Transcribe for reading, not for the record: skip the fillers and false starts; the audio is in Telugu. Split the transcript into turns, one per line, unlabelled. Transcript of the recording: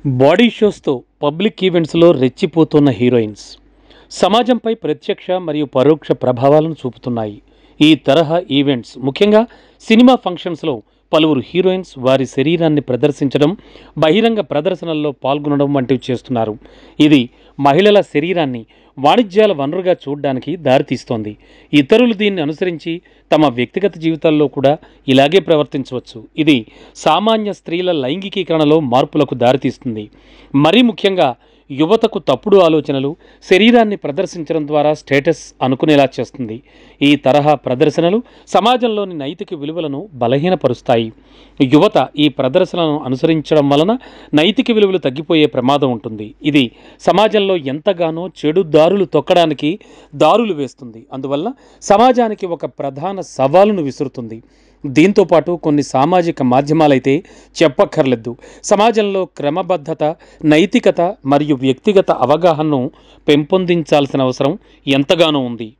బాడీ షోస్తో పబ్లిక్ ఈవెంట్స్లో రెచ్చిపోతున్న హీరోయిన్స్ సమాజంపై ప్రత్యక్ష మరియు పరోక్ష ప్రభావాలను చూపుతున్నాయి. ఈ తరహా ఈవెంట్స్ ముఖ్యంగా సినిమా ఫంక్షన్స్లో పలువురు హీరోయిన్స్ వారి శరీరాన్ని ప్రదర్శించడం, బహిరంగ ప్రదర్శనల్లో పాల్గొనడం వంటివి చేస్తున్నారు. ఇది మహిళల శరీరాన్ని వాణిజ్యాల వనరుగా చూడడానికి దారితీస్తోంది. ఇతరులు దీన్ని అనుసరించి తమ వ్యక్తిగత జీవితాల్లో కూడా ఇలాగే ప్రవర్తించవచ్చు. ఇది సామాన్య స్త్రీల లైంగికీకరణలో మార్పులకు దారితీస్తుంది. మరీ ముఖ్యంగా యువతకు తప్పుడు ఆలోచనలు, శరీరాన్ని ప్రదర్శించడం ద్వారా స్టేటస్ అనుకునేలా చేస్తుంది. ఈ తరహా ప్రదర్శనలు సమాజంలోని నైతిక విలువలను బలహీనపరుస్తాయి. యువత ఈ ప్రదర్శనలను అనుసరించడం వలన నైతిక విలువలు తగ్గిపోయే ప్రమాదం ఉంటుంది. ఇది సమాజంలో ఎంతగానో చెడు దారులు తొక్కడానికి దారులు వేస్తుంది. అందువల్ల సమాజానికి ఒక ప్రధాన సవాలును విసురుతుంది. దీంతోపాటు కొన్ని సామాజిక మాధ్యమాలైతే చెప్పక్కర్లేదు. సమాజంలో క్రమబద్ధత, నైతికత మరియు వ్యక్తిగత అవగాహనను పెంపొందించాల్సిన అవసరం ఎంతగానో ఉంది.